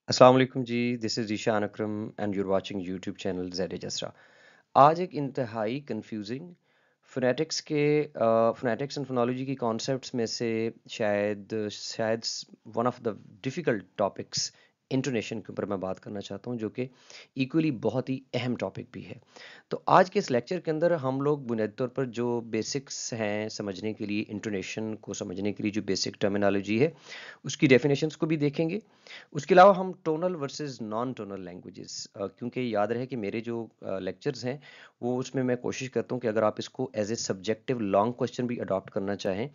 अस्सलाम वालेकुम जी, this is Zeeshan Akram and you're watching YouTube channel Z Jasra. आज एक इंतहाई कंफ्यूजिंग फोनेटिक्स एंड फोनोलॉजी की कॉन्सेप्ट्स में से शायद one of the difficult topics intonation के ऊपर मैं बात करना चाहता हूँ, जो कि इक्वली बहुत ही अहम टॉपिक भी है। तो आज के इस लेक्चर के अंदर हम लोग बुनियादी तौर पर जो बेसिक्स हैं समझने के लिए, इंटोनेशन को समझने के लिए जो बेसिक टर्मिनोलॉजी है, उसकी डेफिनेशंस को भी देखेंगे। उसके अलावा हम tonal versus non tonal languages, क्योंकि याद रहे कि मेरे जो लेक्चर्स हैं वो उसमें मैं कोशिश करता हूँ कि अगर आप इसको as a subjective long question भी अडॉप्ट करना चाहें,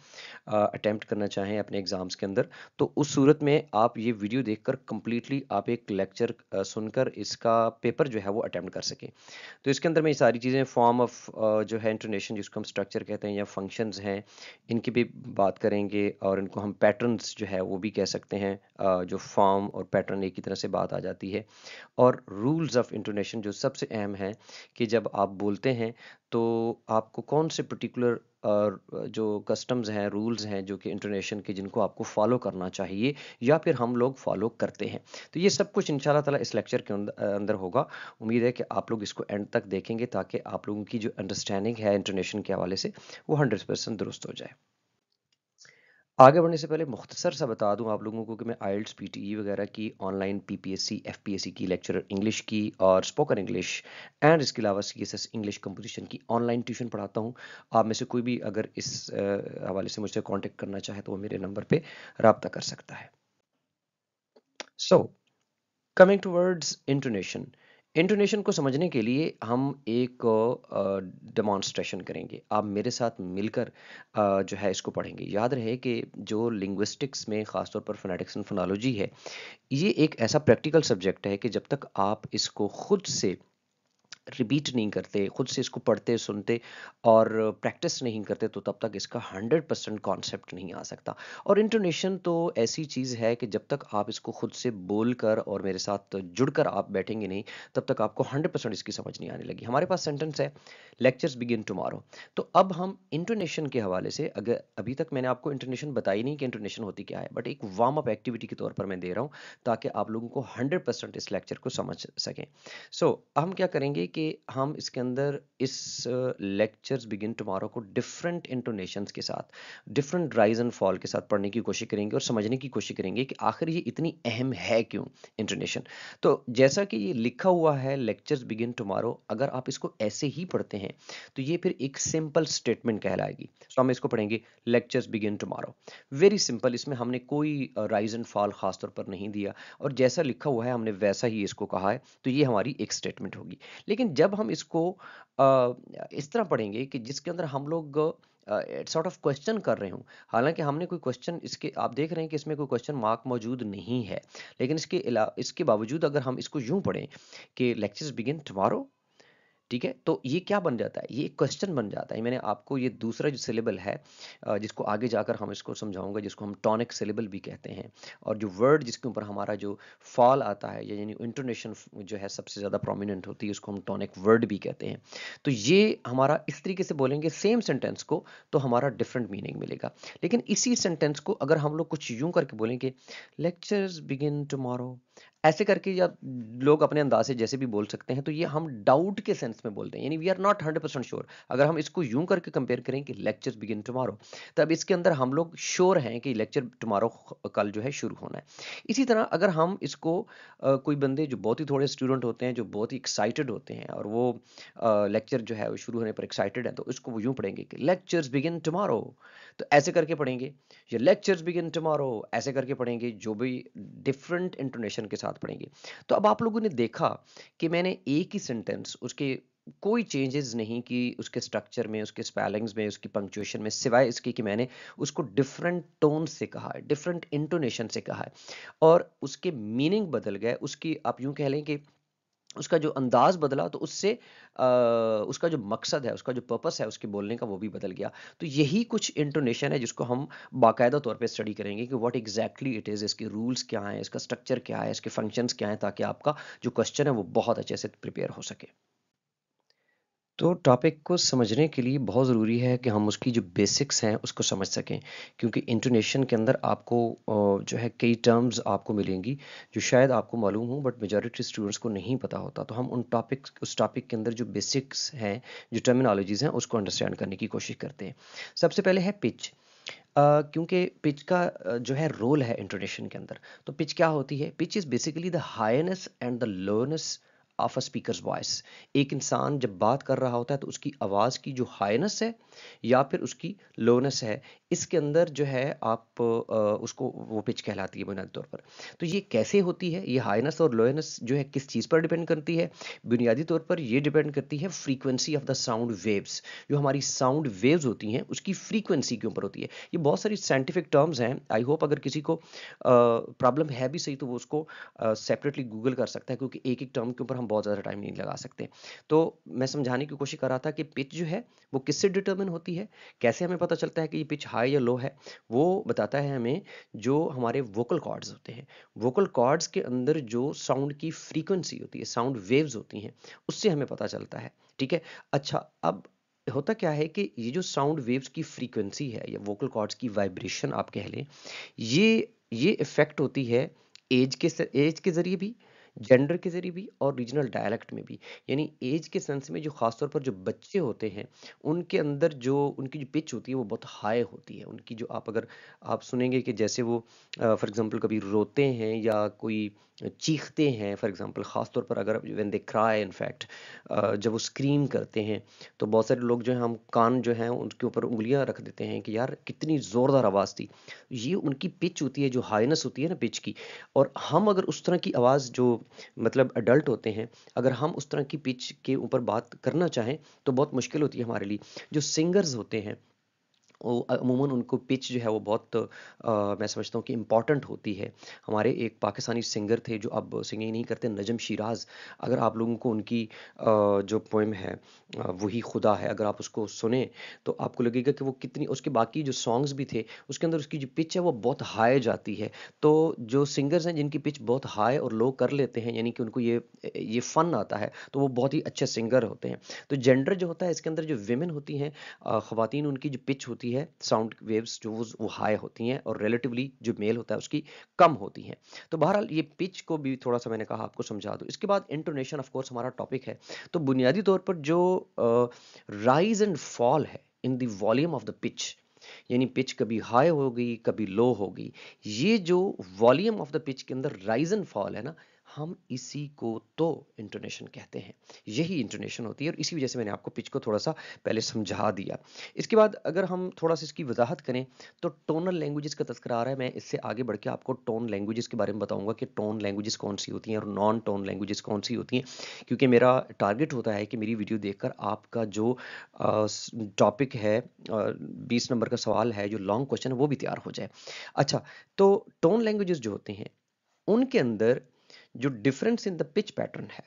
अटेम्प्ट करना चाहें अपने एग्जाम्स के अंदर, तो उस सूरत में आप ये वीडियो देखकर कंप्लीटली आप एक लेक्चर सुनकर इसका पेपर जो है वो अटेम्प्ट कर सकें। तो इसके अंदर में ये सारी चीज़ें फॉर्म ऑफ जो है इंटोनेशन, जिसको हम स्ट्रक्चर कहते हैं, या फंक्शंस हैं, इनकी भी बात करेंगे, और इनको हम पैटर्न्स जो है वो भी कह सकते हैं। जो फॉर्म और पैटर्न एक ही तरह से बात आ जाती है। और रूल्स ऑफ इंटोनेशन जो सबसे अहम है, कि जब आप बोलते हैं तो आपको कौन से पर्टिकुलर जो कस्टम्स हैं, रूल्स हैं, जो कि इंटोनेशन के, जिनको आपको फॉलो करना चाहिए या फिर हम लोग फॉलो करते हैं। तो ये सब कुछ इंशाल्लाह ताला इस लेक्चर के अंदर होगा। उम्मीद है कि आप लोग इसको एंड तक देखेंगे, ताकि आप लोगों की जो अंडरस्टैंडिंग है इंटोनेशन के हवाले से, वो 100% दुरुस्त हो जाए। आगे बढ़ने से पहले मुख्तसर सा बता दूं आप लोगों को कि मैं आइल्स पीटीई वगैरह की ऑनलाइन पीपीएससी एफपीएससी की लेक्चरर इंग्लिश की और स्पोकन इंग्लिश एंड इसके अलावा सीएसएस इंग्लिश कंपोजिशन की ऑनलाइन ट्यूशन पढ़ाता हूं। आप में से कोई भी अगर इस हवाले से मुझसे कांटेक्ट करना चाहे तो वो मेरे नंबर पे रब्ता कर सकता है। So coming towards intonation. Intonation को समझने के लिए हम एक डेमॉन्स्ट्रेशन करेंगे। आप मेरे साथ मिलकर जो है इसको पढ़ेंगे। याद रहे कि जो लिंग्विस्टिक्स में ख़ासतौर पर फोनेटिक्स एंड फोनोलॉजी है, ये एक ऐसा प्रैक्टिकल सब्जेक्ट है कि जब तक आप इसको खुद से रिपीट नहीं करते, खुद से इसको पढ़ते, सुनते और प्रैक्टिस नहीं करते, तो तब तक इसका 100% कॉन्सेप्ट नहीं आ सकता। और इंटोनेशन तो ऐसी चीज़ है कि जब तक आप इसको खुद से बोलकर और मेरे साथ जुड़कर आप बैठेंगे नहीं, तब तक आपको 100% इसकी समझ नहीं आने लगी। हमारे पास सेंटेंस है, लेक्चर्स बिगिन टुमारो। तो अब हम इंटोनेशन के हवाले से, अगर अभी तक मैंने आपको इंटोनेशन बताई नहीं कि इंटोनेशन होती क्या है, बट एक वार्म अप एक्टिविटी के तौर पर मैं दे रहा हूँ, ताकि आप लोगों को 100% इस लेक्चर को समझ सकें। हम क्या करेंगे कि हम इसके अंदर इस लेक्चर्स बिगिन टुमारो को डिफरेंट इंटोनेशंस के साथ, डिफरेंट राइज एंड फॉल के साथ पढ़ने की कोशिश करेंगे और समझने की कोशिश करेंगे कि आखिर ये इतनी अहम है क्यों, इंटोनेशन। तो जैसा कि ये लिखा हुआ है, लेक्चर्स बिगिन टुमारो, अगर आप इसको ऐसे ही पढ़ते हैं तो ये फिर एक सिंपल स्टेटमेंट कहलाएगी। तो हम इसको पढ़ेंगे, lectures begin tomorrow. Very simple, इसमें हमने कोई राइज एंड फॉल खासतौर पर नहीं दिया, और जैसा लिखा हुआ है हमने वैसा ही इसको कहा है। तो ये हमारी एक स्टेटमेंट होगी। लेकिन जब हम इसको इस तरह पढ़ेंगे कि जिसके अंदर हम लोग सॉर्ट ऑफ क्वेश्चन कर रहे हूँ, हालांकि हमने कोई क्वेश्चन, इसके आप देख रहे हैं कि इसमें कोई क्वेश्चन मार्क मौजूद नहीं है, लेकिन इसके बावजूद अगर हम इसको यूं पढ़ें कि लेक्चर्स बिगिन टुमारो, ठीक है, तो ये क्या बन जाता है, ये एक क्वेश्चन बन जाता है। मैंने आपको ये दूसरा जो सिलेबल है, जिसको आगे जाकर हम इसको समझाऊंगा, जिसको हम टॉनिक सिलेबल भी कहते हैं, और जो वर्ड जिसके ऊपर हमारा जो फॉल आता है, यानी इंटोनेशन जो है सबसे ज़्यादा प्रोमिनेंट होती है, उसको हम टॉनिक वर्ड भी कहते हैं। तो ये हमारा इस तरीके से बोलेंगे सेम सेंटेंस को, तो हमारा डिफरेंट मीनिंग मिलेगा। लेकिन इसी सेंटेंस को अगर हम लोग कुछ यूं करके बोलेंगे, लेक्चर्स बिगिन टुमारो, ऐसे करके, या लोग अपने अंदाज से जैसे भी बोल सकते हैं, तो ये हम डाउट के सेंस में बोलते हैं, यानी वी आर नॉट 100% श्योर। अगर हम इसको यूं करके कंपेयर करें कि लेक्चर्स बिगिन टुमारो, तब इसके अंदर हम लोग श्योर हैं कि लेक्चर टुमारो कल जो है शुरू होना है। इसी तरह अगर हम इसको कोई बंदे जो बहुत ही थोड़े स्टूडेंट होते हैं, जो बहुत ही एक्साइटेड होते हैं, और वो लेक्चर जो है वो शुरू होने पर एक्साइटेड है, तो इसको वो यूं पढ़ेंगे कि लेक्चर्स बिगिन टुमारो। तो ऐसे करके पढ़ेंगे, ये लेक्चर्स बिगिन टुमारो, ऐसे करके पढ़ेंगे, जो भी डिफरेंट इंटोनेशन के साथ पढ़ेंगे। तो अब आप लोगों ने देखा कि मैंने एक ही सेंटेंस, उसके कोई चेंजेस नहीं की, उसके स्ट्रक्चर में, उसके स्पेलिंग्स में, उसकी पंक्चुएशन में, सिवाय इसके कि मैंने उसको डिफरेंट टोन से कहा है, डिफरेंट इंटोनेशन से कहा है, और उसके मीनिंग बदल गए, उसकी आप यूं कह लें कि उसका जो अंदाज बदला, तो उससे उसका जो मकसद है, उसका जो पर्पस है उसके बोलने का, वो भी बदल गया। तो यही कुछ इंटोनेशन है जिसको हम बाकायदा तौर पे स्टडी करेंगे कि व्हाट एग्जैक्टली इट इज़, इसके रूल्स क्या हैं, इसका स्ट्रक्चर क्या है, इसके फंक्शंस क्या हैं, ताकि आपका जो क्वेश्चन है वो बहुत अच्छे से प्रिपेयर हो सके। तो टॉपिक को समझने के लिए बहुत ज़रूरी है कि हम उसकी जो बेसिक्स हैं उसको समझ सकें, क्योंकि इंटोनेशन के अंदर आपको जो है कई टर्म्स आपको मिलेंगी जो शायद आपको मालूम हो बट मेजॉरिटी स्टूडेंट्स को नहीं पता होता। तो हम उस टॉपिक के अंदर जो बेसिक्स हैं, जो टर्मिनोलॉजीज़ हैं, उसको अंडरस्टैंड करने की कोशिश करते हैं। सबसे पहले है पिच। क्योंकि पिच का जो है रोल है इंटोनेशन के अंदर। तो पिच क्या होती है? Pitch is basically the highness and the lowness of a speaker's voice. एक इंसान जब बात कर रहा होता है तो उसकी आवाज़ की जो हाईनेस है या फिर उसकी लोनेस है, इसके अंदर जो है आप उसको वो पिच कहलाती है बुनियादी तौर पर। तो ये कैसे होती है? ये हाईनेस और लोनेस जो है किस चीज़ पर डिपेंड करती है? बुनियादी तौर पर ये डिपेंड करती है frequency of the sound waves. जो हमारी साउंड वेव्स होती हैं उसकी फ्रीक्वेंसी के ऊपर होती है। ये बहुत सारी साइंटिफिक टर्म्स हैं। आई होप अगर किसी को प्रॉब्लम है भी सही तो वो उसको सेपरेटली गूगल कर सकता है, क्योंकि एक एक टर्म के ऊपर हम बहुत ज़्यादा टाइम नहीं लगा सकते। तो मैं समझाने की कोशिश कर रहा था कि पिच जो है वो किससे डिटरमिन होती है, कैसे हमें पता चलता है कि ये पिच हाई या लो है। वो बताता है हमें जो हमारे वोकल कॉर्ड्स होते हैं। वोकल कॉर्ड्स के अंदर जो साउंड की फ्रीक्वेंसी होती है, साउंड वेव्स होती हैं, उससे हमें पता चलता है। ठीक है। अच्छा, अब होता क्या है कि ये जो साउंड वेव्स की फ्रीक्वेंसी है या वोकल कॉर्ड्स की वाइब्रेशन आप कह लें, ये इफेक्ट होती है एज के जरिए भी, जेंडर के जरिए भी और रीजनल डायलेक्ट में भी। यानी एज के सेंस में जो खासतौर पर जो बच्चे होते हैं उनके अंदर जो उनकी जो पिच होती है वो बहुत हाई होती है। उनकी जो आप अगर आप सुनेंगे कि जैसे वो फॉर एग्जांपल कभी रोते हैं या कोई चीखते हैं, फॉर एग्जांपल खास तौर पर अगर व्हेन दे क्राई इनफैक्ट, जब वो स्क्रीम करते हैं, तो बहुत सारे लोग जो हैं हम कान जो हैं उनके ऊपर उंगलियां रख देते हैं कि यार कितनी ज़ोरदार आवाज़ थी। ये उनकी पिच होती है, जो हाईनेस होती है ना पिच की। और हम अगर उस तरह की आवाज़ जो मतलब अडल्ट होते हैं, अगर हम उस तरह की पिच के ऊपर बात करना चाहें तो बहुत मुश्किल होती है हमारे लिए। जो सिंगर्स होते हैं वो अमूमन उनको पिच जो है वो बहुत मैं समझता हूँ कि इम्पॉर्टेंट होती है। हमारे एक पाकिस्तानी सिंगर थे जो अब सिंगिंग नहीं करते, नजम शिराज। अगर आप लोगों को उनकी जो पोएम है वही खुदा है, अगर आप उसको सुने तो आपको लगेगा कि वो कितनी, उसके बाकी जो सॉन्ग्स भी थे उसके अंदर उसकी जो पिच है वो बहुत हाई जाती है। तो जो सिंगर्स हैं जिनकी पिच बहुत हाई और लो कर लेते हैं, यानी कि उनको ये फन आता है, तो वो बहुत ही अच्छे सिंगर होते हैं। तो जेंडर जो होता है इसके अंदर, जो विमेन होती हैं, ख़वातीन, उनकी जो पिच होती है साउंड वेव्स जो वो हाई होती हैं और रिलेटिवली जो मेल होता है उसकी कम होती हैं। तो बहरहाल ये पिच को भी थोड़ा सा मैंने कहा आपको समझा दूं। इसके बाद इंटोनेशन ऑफ कोर्स हमारा टॉपिक है। तो बुनियादी तौर पर जो राइज एंड फॉल है in the volume of the pitch, यानी पिच कभी हाई हो गई कभी लो हो गई, ये जो वॉल्यूम ऑफ द पिच के अंदर राइज एंड फॉल है ना, हम इसी को तो इंटोनेशन कहते हैं। यही इंटोनेशन होती है और इसी वजह से मैंने आपको पिच को थोड़ा सा पहले समझा दिया। इसके बाद अगर हम थोड़ा सा इसकी वजाहत करें तो टोनल लैंग्वेजेस का तस्करा आ रहा है। मैं इससे आगे बढ़ के आपको टोन लैंग्वेजेस के बारे में बताऊंगा कि टोन लैंग्वेजेस कौन सी होती हैं और नॉन टोन लैंग्वेजेस कौन सी होती हैं, क्योंकि मेरा टारगेट होता है कि मेरी वीडियो देखकर आपका जो टॉपिक है, 20 नंबर का सवाल है, जो लॉन्ग क्वेश्चन है, वो भी तैयार हो जाए। अच्छा, तो टोन लैंग्वेजेस जो होते हैं उनके अंदर जो difference in the pitch pattern है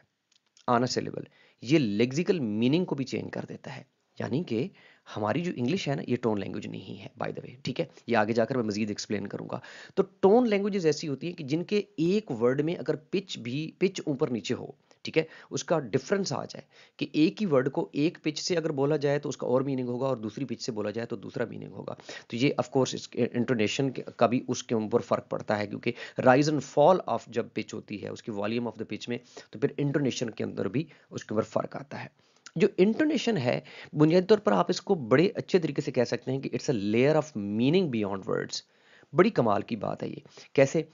ऑन अ सिलेबल, ये लेक्सिकल मीनिंग को भी चेंज कर देता है। यानी कि हमारी जो इंग्लिश है ना, ये टोन लैंग्वेज नहीं है बाय द वे। ठीक है, ये आगे जाकर मैं मजीद एक्सप्लेन करूंगा। तो टोन लैंग्वेजेस ऐसी होती हैं कि जिनके एक वर्ड में अगर पिच ऊपर नीचे हो, ठीक है, उसका डिफरेंस आ जाए, कि एक ही वर्ड को एक पिच से अगर बोला जाए तो उसका और मीनिंग होगा और दूसरी पिच से बोला जाए तो दूसरा मीनिंग होगा। तो ये ऑफ कोर्स इसके इंटोनेशन का भी उसके ऊपर फर्क पड़ता है, क्योंकि राइज एंड फॉल ऑफ जब पिच होती है उसकी वॉल्यूम ऑफ द पिच में, तो फिर इंटोनेशन के अंदर भी उसके ऊपर फर्क आता है। जो इंटोनेशन है, बुनियादी तौर पर आप इसको बड़े अच्छे तरीके से कह सकते हैं कि it's a layer of meaning beyond words. बड़ी कमाल की बात है ये। कैसे?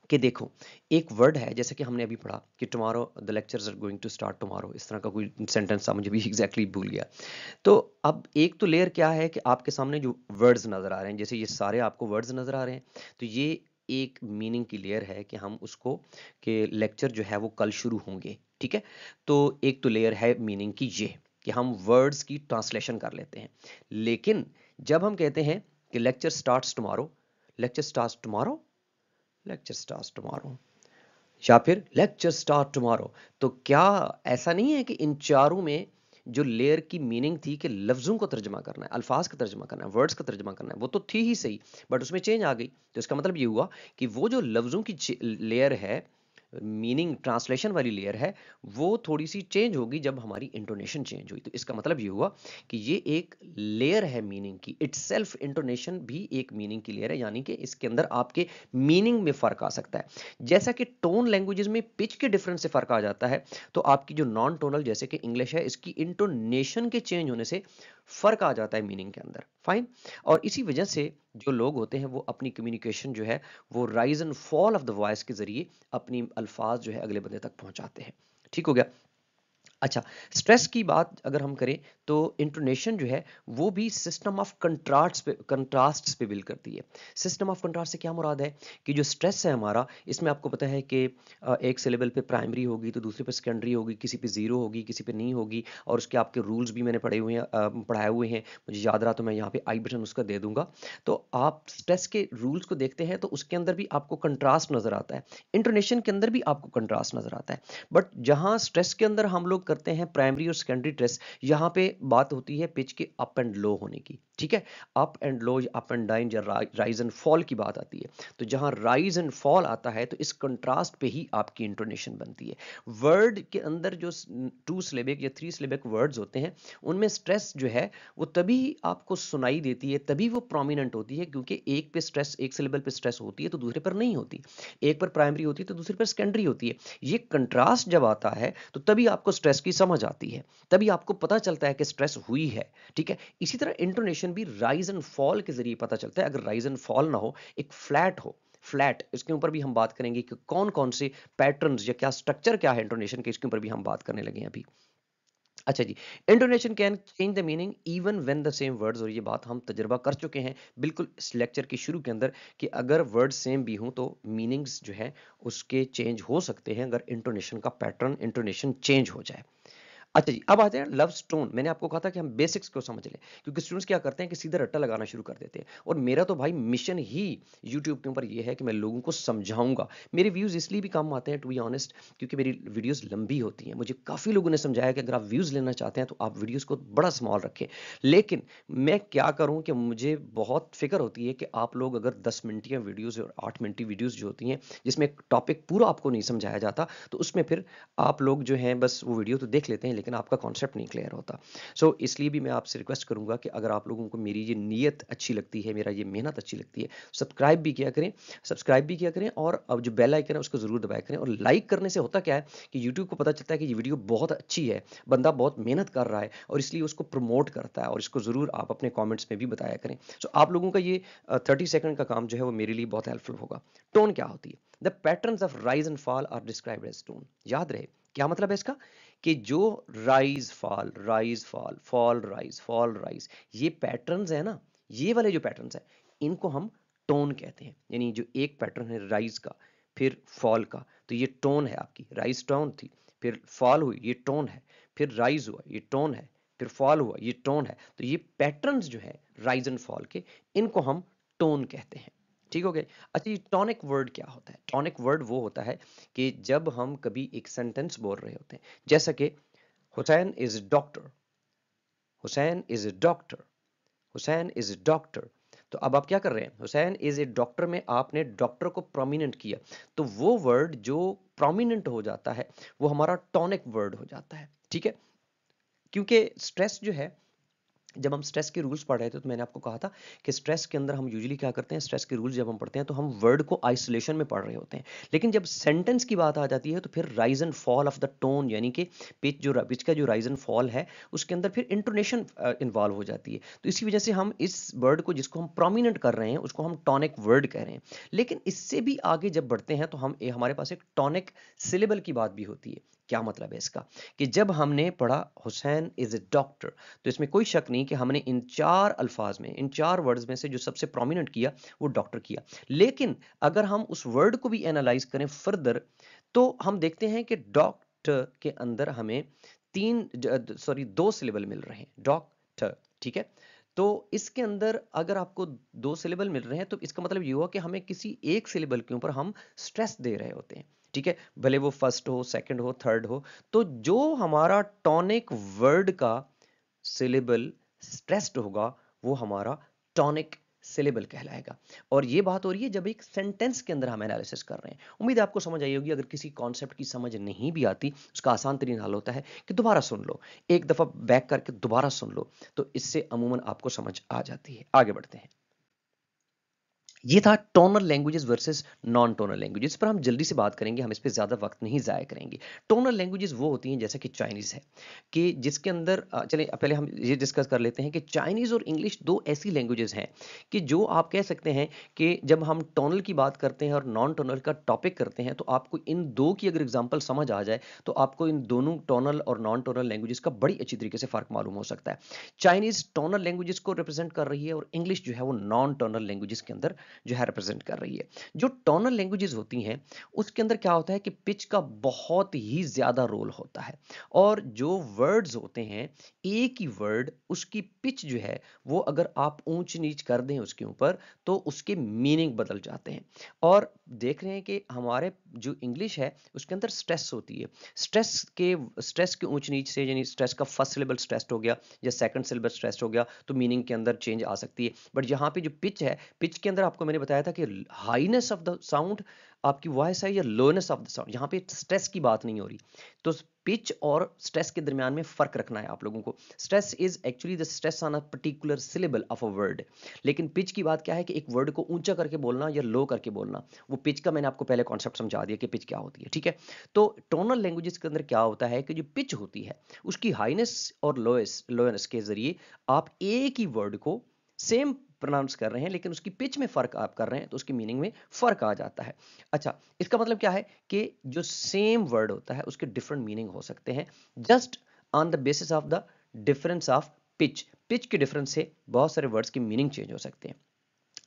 कि देखो, एक वर्ड है जैसे कि हमने अभी पढ़ा कि tomorrow the lectures are going to start tomorrow, इस तरह का कोई सेंटेंस था, मुझे भी एग्जैक्टली भूल गया। तो अब एक तो लेयर क्या है कि आपके सामने जो वर्ड्स नजर आ रहे हैं, जैसे ये सारे आपको वर्ड्स नजर आ रहे हैं, तो ये एक मीनिंग की लेयर है कि हम उसको, कि लेक्चर जो है वो कल शुरू होंगे। ठीक है, तो एक तो लेयर है मीनिंग की ये, कि हम वर्ड्स की ट्रांसलेशन कर लेते हैं। लेकिन जब हम कहते हैं कि lecture starts tomorrow, lecture starts tomorrow, lecture starts tomorrow, या फिर लेक्चर स्टार्ट टुमारो, तो क्या ऐसा नहीं है कि इन चारों में जो लेयर की मीनिंग थी कि लफ्जों को तर्जमा करना है, अल्फाज का तर्जमा करना है, वर्ड्स का तर्जमा करना है, वो तो थी ही सही, बट उसमें चेंज आ गई। तो इसका मतलब ये हुआ कि वो जो लफ्जों की लेयर है, मीनिंग ट्रांसलेशन वाली लेयर है वो थोड़ी सी चेंज होगी जब हमारी इंटोनेशन चेंज हुई। तो इसका मतलब ये हुआ कि ये एक लेयर है मीनिंग की, इटसेल्फ इंटोनेशन भी एक मीनिंग की लेयर है, यानी कि इसके अंदर आपके मीनिंग में फर्क आ सकता है। जैसा कि टोन लैंग्वेजेस में पिच के डिफरेंस से फर्क आ जाता है, तो आपकी जो नॉन टोनल जैसे कि इंग्लिश है, इसकी इंटोनेशन के चेंज होने से फर्क आ जाता है मीनिंग के अंदर। फाइन। और इसी वजह से जो लोग होते हैं वो अपनी कम्युनिकेशन जो है वो rise and fall of the voice के जरिए अपनी अल्फाज जो है अगले बंदे तक पहुंचाते हैं। ठीक हो गया। अच्छा, स्ट्रेस की बात अगर हम करें तो इंटोनेशन जो है वो भी सिस्टम ऑफ कंट्रास्ट्स पे बिल्ड करती है। सिस्टम ऑफ कंट्रास्ट से क्या मुराद है कि जो स्ट्रेस है हमारा, इसमें आपको पता है कि एक सिलेबल पे प्राइमरी होगी तो दूसरे पे सेकेंडरी होगी, किसी पे जीरो होगी, किसी पे नहीं होगी, और उसके आपके रूल्स भी मैंने पढ़ाए हुए हैं, मुझे याद रहा तो मैं यहाँ पे आई बटन उसका दे दूंगा। तो आप स्ट्रेस के रूल्स को देखते हैं तो उसके अंदर भी आपको कंट्रास्ट नजर आता है, इंटोनेशन के अंदर भी आपको कंट्रास्ट नजर आता है। बट जहां स्ट्रेस के अंदर हम लोग करते हैं प्राइमरी और सेकेंडरी स्ट्रेस, यहां पे बात होती है पिच के अप एंड लो होने की। ठीक है, up and low, up and down या राइज एंड फॉल की बात आती है। तो जहां राइज एंड फॉल आता है तो इस कंट्रास्ट पे ही आपकी इंटोनेशन बनती है। वर्ड के अंदर जो 2 सिलेबिक या 3 सिलेबिक वर्ड्स होते हैं, उनमें स्ट्रेस जो है वो तभी आपको सुनाई देती है, तभी वो प्रोमिनेंट होती है, क्योंकि एक पे स्ट्रेस, एक सिलेबल पे स्ट्रेस होती है तो दूसरे पर नहीं होती, एक पर प्राइमरी होती है तो दूसरे पर सेकेंडरी होती है। ये कंट्रास्ट जब आता है तो तभी आपको स्ट्रेस की समझ आती है, तभी आपको पता चलता है कि स्ट्रेस हुई है। ठीक है, इसी तरह इंटोनेशन भी राइज एंड फॉल के जरिए पता चलता है। अगर राइज एंड फॉल ना हो, एक फ्लैट हो, फ्लैट, इसके ऊपर भी हम बात करेंगे कि कौन कौन से पैटर्न्स या क्या स्ट्रक्चर क्या है इंटोनेशन के, इसके ऊपर भी हम बात करने लगे हैं अभी। अच्छा जी, intonation can change the meaning even when the same words, और ये बात हम तजुर्बा कर चुके हैं बिल्कुल इस लेक्चर के शुरू के अंदर, कि अगर वर्ड सेम भी हों तो मीनिंग्स जो है उसके चेंज हो सकते हैं अगर इंटोनेशन का पैटर्न, इंटोनेशन चेंज हो जाए। अच्छा जी, अब आते हैं लव स्टोन। मैंने आपको कहा था कि हम बेसिक्स को समझ लें, क्योंकि स्टूडेंट्स क्या करते हैं कि सीधा रट्टा लगाना शुरू कर देते हैं, और मेरा तो भाई मिशन ही यूट्यूब के ऊपर ये है कि मैं लोगों को समझाऊंगा। मेरे व्यूज़ इसलिए भी कम आते हैं टू बी ऑनेस्ट, क्योंकि मेरी वीडियोस लंबी होती हैं। मुझे काफ़ी लोगों ने समझाया कि अगर आप व्यूज़ लेना चाहते हैं तो आप वीडियोज़ को बड़ा स्मॉल रखें, लेकिन मैं क्या करूँ कि मुझे बहुत फिक्र होती है कि आप लोग अगर 10 मिनट की वीडियोज़ और 8 मिनट की वीडियोज़ जो होती हैं जिसमें एक टॉपिक पूरा आपको नहीं समझाया जाता, तो उसमें फिर आप लोग जो हैं बस वो वीडियो तो देख लेते हैं लेकिन आपका कॉन्सेप्ट नहीं क्लियर होता। सो इसलिए भी मैं आपसे रिक्वेस्ट करूंगा कि अगर आप लोगों को मेरी ये नीयत अच्छी लगती है, मेरा ये मेहनत अच्छी लगती है, सब्सक्राइब भी किया करें, सब्सक्राइब भी किया करें, और अब जो बेल आइकन है उसको जरूर दबाया करें। और लाइक करने से होता क्या है कि यूट्यूब को पता चलता है कि ये वीडियो बहुत अच्छी है, बंदा बहुत मेहनत कर रहा है, और इसलिए उसको प्रमोट करता है, और इसको जरूर आप अपने कॉमेंट्स में भी बताया करें। सो आप लोगों का ये 30 सेकंड का काम जो है वो मेरे लिए बहुत हेल्पफुल होगा। टोन क्या होती है? The patterns of rise and fall are described as tone. याद रहे, क्या मतलब है इसका, कि जो rise fall, fall rise, fall rise, ये पैटर्न्स है ना, ये वाले जो पैटर्न्स है, इनको हम टोन कहते हैं। यानी जो एक पैटर्न है राइज का, फिर फॉल का, तो ये टोन है आपकी। राइज टोन थी, फिर फॉल हुई, ये टोन है, फिर राइज हुआ, ये टोन है, फिर फॉल हुआ, ये टोन है। तो ये पैटर्न्स जो है राइज एंड फॉल के, इनको हम टोन कहते हैं। ठीक हो गए। अच्छा, ये टॉनिक वर्ड क्या होता है? टॉनिक वर्ड वो होता है कि जब हम कभी एक सेंटेंस बोल रहे होते हैं, जैसा कि Hussain is doctor, Hussain is a doctor, Hussain is a doctor. तो अब आप क्या कर रहे हैं, हुसैन इज ए डॉक्टर में आपने डॉक्टर को प्रोमिनेंट किया, तो वो वर्ड जो प्रोमिनेंट हो जाता है वो हमारा टॉनिक वर्ड हो जाता है। ठीक है, क्योंकि स्ट्रेस जो है, जब हम स्ट्रेस के रूल्स पढ़ रहे थे तो मैंने आपको कहा था कि स्ट्रेस के अंदर हम यूजुअली क्या करते हैं, स्ट्रेस के रूल्स जब हम पढ़ते हैं तो हम वर्ड को आइसोलेशन में पढ़ रहे होते हैं, लेकिन जब सेंटेंस की बात आ जाती है तो फिर rise and fall of the tone, यानी कि पिच का जो राइज एंड फॉल है उसके अंदर फिर इंटोनेशन इन्वॉल्व हो जाती है। तो इसी वजह से हम इस वर्ड को, जिसको हम प्रोमिनेंट कर रहे हैं, उसको हम टॉनिक वर्ड कह रहे हैं। लेकिन इससे भी आगे जब बढ़ते हैं तो हमारे पास एक टॉनिक सिलेबल की बात भी होती है। क्या मतलब है इसका, कि जब हमने पढ़ा हुसैन इज ए डॉक्टर, तो इसमें कोई शक नहीं कि हमने इन 4 अल्फाज में, इन 4 वर्ड्स में से जो सबसे प्रोमिनेंट किया वो डॉक्टर किया। लेकिन अगर हम उस वर्ड को भी एनालाइज करें फर्दर, तो हम देखते हैं कि डॉक्टर के अंदर हमें 2 सिलेबल मिल रहे हैं, डॉक्टर। ठीक है, तो इसके अंदर अगर आपको 2 सिलेबल मिल रहे हैं तो इसका मतलब ये हुआ कि हमें किसी एक सिलेबल के ऊपर हम स्ट्रेस दे रहे होते हैं। ठीक है, भले वो फर्स्ट हो, सेकंड हो, थर्ड हो, तो जो हमारा टॉनिक वर्ड का सिलेबल स्ट्रेस्ड होगा वो हमारा टॉनिक सिलेबल कहलाएगा। और ये बात हो रही है जब एक सेंटेंस के अंदर हम एनालिसिस कर रहे हैं। उम्मीद है आपको समझ आई होगी। अगर किसी कॉन्सेप्ट की समझ नहीं भी आती, उसका आसान तरीन हल होता है कि दोबारा सुन लो, एक दफा बैक करके दोबारा सुन लो, तो इससे अमूमन आपको समझ आ जाती है। आगे बढ़ते हैं। ये था tonal languages versus non tonal languages पर हम जल्दी से बात करेंगे, हम इस पे ज़्यादा वक्त नहीं ज़ाया करेंगे। टोनल लैंग्वेजेस वो होती हैं जैसे कि चाइनीज़ है, कि जिसके अंदर चलिए पहले हम ये डिस्कस कर लेते हैं कि चाइनीज़ और इंग्लिश दो ऐसी लैंग्वेजेस हैं कि जो आप कह सकते हैं कि जब हम टोनल की बात करते हैं और नॉन टोनल का टॉपिक करते हैं, तो आपको इन दो की अगर एग्जाम्पल समझ आ जाए तो आपको इन दोनों टोनल और नॉन टोनल लैंग्वेजेस का बड़ी अच्छी तरीके से फ़र्क मालूम हो सकता है। चाइनीज़ टोनल लैंग्वेजेस को रिप्रेजेंट कर रही है और इंग्लिश जो है वो नॉन टोनल लैंग्वेजेस के अंदर जो है रिप्रेजेंट कर रही है। जो टोनल लैंग्वेजेस होती हैं उसके अंदर क्या होता है कि पिच का बहुत ही ज्यादा रोल होता है, और जो वर्ड्स होते हैं, एक ही वर्ड उसकी पिच जो है वो अगर आप ऊंच नीच कर दें उसके ऊपर तो उसके मीनिंग बदल जाते हैं। और देख रहे हैं कि हमारे जो इंग्लिश है उसके अंदर स्ट्रेस होती है। स्ट्रेस के ऊंच नीच से, यानी स्ट्रेस का फर्स्ट सिलेबल स्ट्रेस हो गया या सेकंड सिलेबल स्ट्रेस हो गया तो मीनिंग के अंदर चेंज आ सकती है। बट यहाँ पे जो पिच है, पिच के अंदर आपको मैंने बताया था कि हाईनेस ऑफ द साउंड आपकी वॉइस है या लोनेस ऑफ द साउंड, यहाँ पे स्ट्रेस की बात नहीं हो रही। तो पिच और स्ट्रेस के दरमियान में फर्क रखना है आप लोगों को। Stress is actually the stress on a particular syllable of a word, लेकिन पिच की बात क्या है कि एक वर्ड को ऊंचा करके बोलना या लो करके बोलना। वो पिच का मैंने आपको पहले कॉन्सेप्ट समझा दिया कि पिच क्या होती है, ठीक है। तो टोनल लैंग्वेजेस के अंदर क्या होता है कि जो पिच होती है उसकी हाईनेस और लोएनेस के जरिए आप एक ही वर्ड को सेम प्रोनाउंस कर रहे हैं, लेकिन उसकी पिच में फर्क आप कर रहे हैं तो उसकी मीनिंग में फर्क आ जाता है। अच्छा, इसका मतलब क्या है कि जो सेम वर्ड होता है उसके डिफरेंट मीनिंग हो सकते हैं, just on the basis of the difference of pitch. Pitch के डिफरेंस से बहुत सारे वर्ड्स की मीनिंग चेंज हो सकते हैं।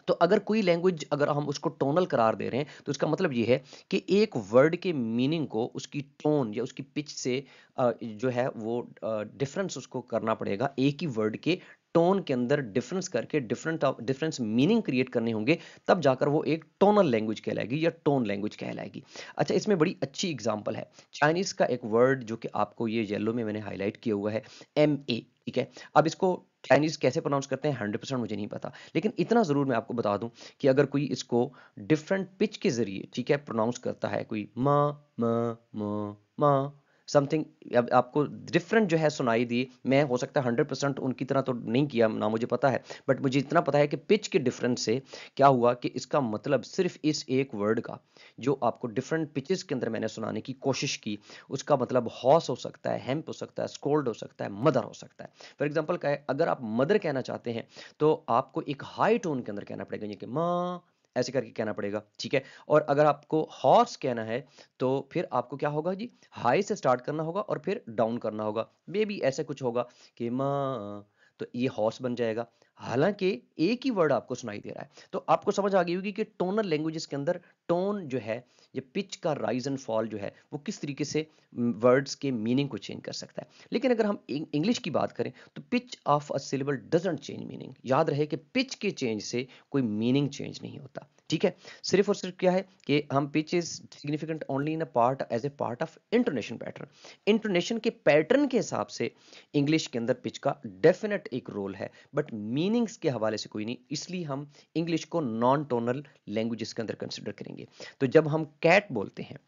तो अगर कोई लैंग्वेज अगर हम उसको टोनल करार दे रहे हैं तो इसका मतलब ये है कि एक वर्ड के मीनिंग को उसकी टोन या उसकी पिच से जो है वो डिफरेंस उसको करना पड़ेगा। एक ही वर्ड के टोन के अंदर डिफरेंस करके डिफरेंस मीनिंग क्रिएट करने होंगे, तब जाकर वो एक टोनल लैंग्वेज कहलाएगी या टोन लैंग्वेज कहलाएगी। अच्छा, इसमें बड़ी अच्छी एग्जांपल है चाइनीज का एक वर्ड जो कि आपको ये येलो में मैंने हाईलाइट किया हुआ है, MA, ठीक है। अब इसको चाइनीज कैसे प्रोनाउंस करते हैं 100% मुझे नहीं पता, लेकिन इतना जरूर मैं आपको बता दूं कि अगर कोई इसको डिफरेंट पिच के जरिए, ठीक है, प्रोनाउंस करता है, कोई मा म म मा समथिंग, अब आपको डिफरेंट जो है सुनाई दी, मैं हो सकता है 100% उनकी तरह तो नहीं किया ना, मुझे पता है, बट मुझे इतना पता है कि पिच के डिफरेंस से क्या हुआ कि इसका मतलब सिर्फ इस एक वर्ड का जो आपको डिफरेंट पिचेस के अंदर मैंने सुनाने की कोशिश की, उसका मतलब हॉर्स हो सकता है, हेम्प हो सकता है, स्कोल्ड हो सकता है, मदर हो सकता है। फॉर एग्जाम्पल अगर आप मदर कहना चाहते हैं तो आपको एक हाई टोन के अंदर कहना पड़ेगा, ये कि माँ, ऐसे करके कहना पड़ेगा, ठीक है। और अगर आपको हॉर्स कहना है तो फिर आपको क्या होगा जी, हाई से स्टार्ट करना होगा और फिर डाउन करना होगा, मे बी ऐसे कुछ होगा कि माँ, तो ये हॉर्स बन जाएगा। हालांकि एक ही वर्ड आपको सुनाई दे रहा है। तो आपको समझ आ गई होगी कि टोनल लैंग्वेजेस के अंदर टोन जो है, ये पिच का राइज एंड फॉल जो है वो किस तरीके से वर्ड्स के मीनिंग को चेंज कर सकता है। लेकिन अगर हम इंग्लिश की बात करें तो pitch of a syllable doesn't change meaning. याद रहे कि पिच के चेंज से कोई मीनिंग चेंज नहीं होता, ठीक है। सिर्फ और सिर्फ क्या है कि हम pitch is significant only in a part as a part of intonation pattern. Intonation के पैटर्न के हिसाब से इंग्लिश के अंदर पिच का डेफिनेट एक रोल है, बट मीनिंग्स के हवाले से कोई नहीं। इसलिए हम इंग्लिश को नॉन टोनल लैंग्वेजेस के अंदर कंसिडर करेंगे। तो जब हम कैट बोलते हैं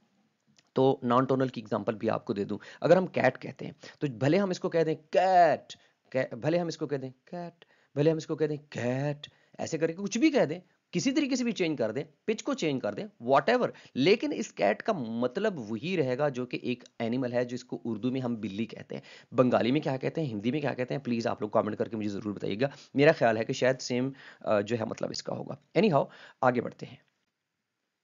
तो नॉन टोनल की एग्जांपल भी आपको दे दूं। अगर हम कैट कहते हैं तो भले हम इसको कह दें कैट, भले हम इसको कह दें कैट, भले हम इसको कह दें कैट, ऐसे करके कुछ भी कह दें, किसी तरीके से भी चेंज कर दें, पिच को चेंज कर दें, वॉट, लेकिन इस कैट का मतलब वही रहेगा जो कि एक एनिमल है, जिसको उर्दू में हम बिल्ली कहते हैं। बंगाली में क्या कहते हैं, हिंदी में क्या कहते हैं, प्लीज आप लोग कमेंट करके मुझे जरूर बताइएगा। मेरा ख्याल है कि शायद सेम जो है मतलब इसका होगा। एनी हाउ, आगे बढ़ते हैं।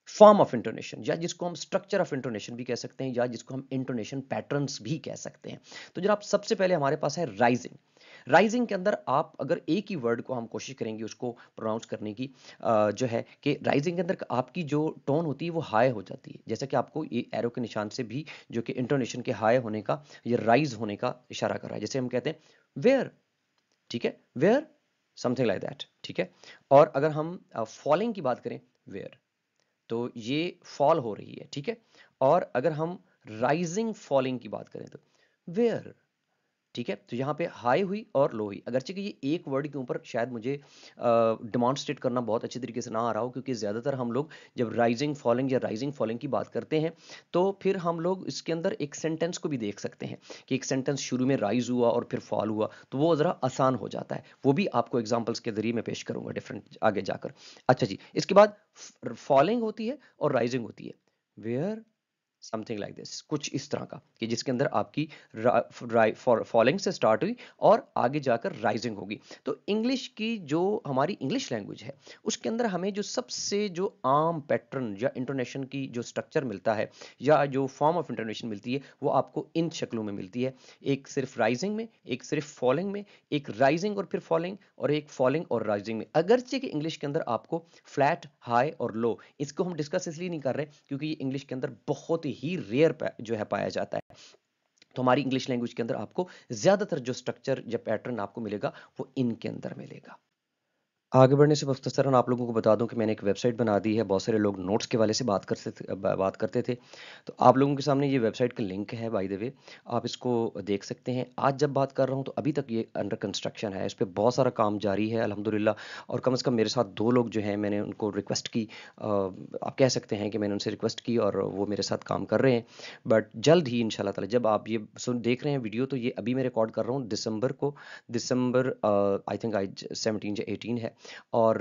फॉर्म ऑफ इंटोनेशन, या जिसको हम स्ट्रक्चर ऑफ इंटोनेशन भी कह सकते हैं, या जिसको हम इंटोनेशन पैटर्न्स भी कह सकते हैं। तो जनाब सबसे पहले हमारे पास है राइजिंग। राइजिंग के अंदर आप अगर एक ही वर्ड को हम कोशिश करेंगे उसको प्रोनाउंस करने की, जो है कि राइजिंग के अंदर आपकी जो टोन होती है वो हाई हो जाती है, जैसा कि आपको ये एरो के निशान से भी जो कि इंटोनेशन के हाई होने का, ये राइज होने का इशारा कर रहा है। जैसे हम कहते हैं वेयर, ठीक है, वेयर, समथिंग लाइक दैट, ठीक है। और अगर हम फॉलिंग की बात करें, वेयर, तो ये फॉल हो रही है, ठीक है। और अगर हम राइजिंग फॉलिंग की बात करें तो वेयर, ठीक है, तो यहाँ पे हाई हुई और लो हुई, अगरचे कि ये एक वर्ड के ऊपर शायद मुझे डिमॉन्स्ट्रेट करना बहुत अच्छी तरीके से ना आ रहा हो, क्योंकि ज़्यादातर हम लोग जब राइजिंग फॉलिंग या राइजिंग फॉलिंग की बात करते हैं तो फिर हम लोग इसके अंदर एक सेंटेंस को भी देख सकते हैं कि एक सेंटेंस शुरू में राइज हुआ और फिर फॉल हुआ, तो वो ज़रा आसान हो जाता है। वो भी आपको एग्जाम्पल्स के जरिए मैं पेश करूंगा डिफरेंट आगे जाकर। अच्छा जी, इसके बाद फॉलिंग होती है और राइजिंग होती है। वेयर समथिंग लाइक दिस, कुछ इस तरह का कि जिसके अंदर आपकी फॉलिंग से स्टार्ट हुई और आगे जाकर राइजिंग होगी। तो इंग्लिश की जो हमारी इंग्लिश लैंग्वेज है उसके अंदर हमें जो सबसे जो आम पैटर्न या इंटोनेशन की जो स्ट्रक्चर मिलता है या जो फॉर्म ऑफ इंटोनेशन मिलती है वो आपको इन शक्लों में मिलती है। एक सिर्फ राइजिंग में, एक सिर्फ फॉलिंग में, एक राइजिंग और फिर फॉलिंग, और एक फॉलिंग और राइजिंग में। अगरचे कि इंग्लिश के अंदर आपको फ्लैट, हाई और लो, इसको हम डिस्कस इसलिए नहीं कर रहे क्योंकि ये इंग्लिश के अंदर बहुत ही रेयर जो है पाया जाता है। तो हमारी इंग्लिश लैंग्वेज के अंदर आपको ज्यादातर जो स्ट्रक्चर या पैटर्न आपको मिलेगा वो इनके अंदर मिलेगा। आगे बढ़ने से मुख्तसरन आप लोगों को बता दूं कि मैंने एक वेबसाइट बना दी है। बहुत सारे लोग नोट्स के वाले से बात करते थे, तो आप लोगों के सामने ये वेबसाइट का लिंक है, बाय द वे आप इसको देख सकते हैं। आज जब बात कर रहा हूं तो अभी तक ये अंडर कंस्ट्रक्शन है, इस पर बहुत सारा काम जारी है अल्हम्दुलिल्लाह। और कम से कम मेरे साथ 2 लोग जो हैं मैंने उनको रिक्वेस्ट की, आप कह सकते हैं कि मैंने उनसे रिक्वेस्ट की और वो मेरे साथ काम कर रहे हैं। बट जल्द ही इंशाल्लाह ताला जब आप ये देख रहे हैं वीडियो, तो ये अभी मैं रिकॉर्ड कर रहा हूँ दिसंबर को, दिसंबर आई थिंक आज 17 या 18 है, और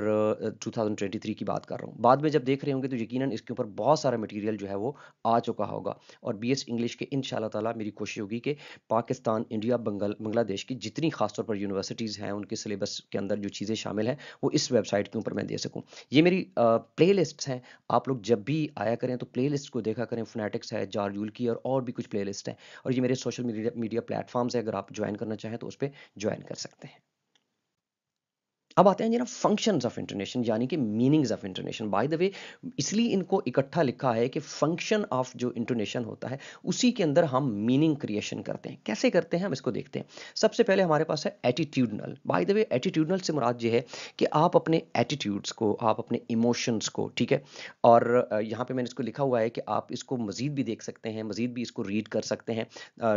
2023 की बात कर रहा हूँ। बाद में जब देख रहे होंगे तो यकीनन इसके ऊपर बहुत सारा मटेरियल जो है वो आ चुका होगा। और बीएस इंग्लिश के इंशाल्लाह ताला मेरी कोशिश होगी कि पाकिस्तान, इंडिया, बांग्लादेश की जितनी खासतौर पर यूनिवर्सिटीज़ हैं उनके सिलेबस के अंदर जो चीज़ें शामिल हैं वो इस वेबसाइट के ऊपर मैं दे सकूँ। ये मेरी प्ले लिस्ट्स हैं, आप लोग जब भी आया करें तो प्ले लिस्ट को देखा करें। फोनेटिक्स है, जारयूल की, और भी कुछ प्ले लिस्ट हैं। और ये मेरे सोशल मीडिया प्लेटफॉर्म्स है, अगर आप ज्वाइन करना चाहें तो उस पर ज्वाइन कर सकते हैं। अब आते हैं जरा फंक्शंस ऑफ इंटोनेशन, यानी कि meanings of intonation. By the way इसलिए इनको इकट्ठा लिखा है कि फंक्शन ऑफ जो इंटोनेशन होता है उसी के अंदर हम मीनिंग क्रिएशन करते हैं। कैसे करते हैं हम इसको देखते हैं। सबसे पहले हमारे पास है attitudinal. By the way attitudinal से मुराद ये है कि आप अपने एटीट्यूड्स को, आप अपने इमोशंस को, ठीक है, और यहाँ पे मैंने इसको लिखा हुआ है कि आप इसको मजीद भी देख सकते हैं, मजीद भी इसको रीड कर सकते हैं,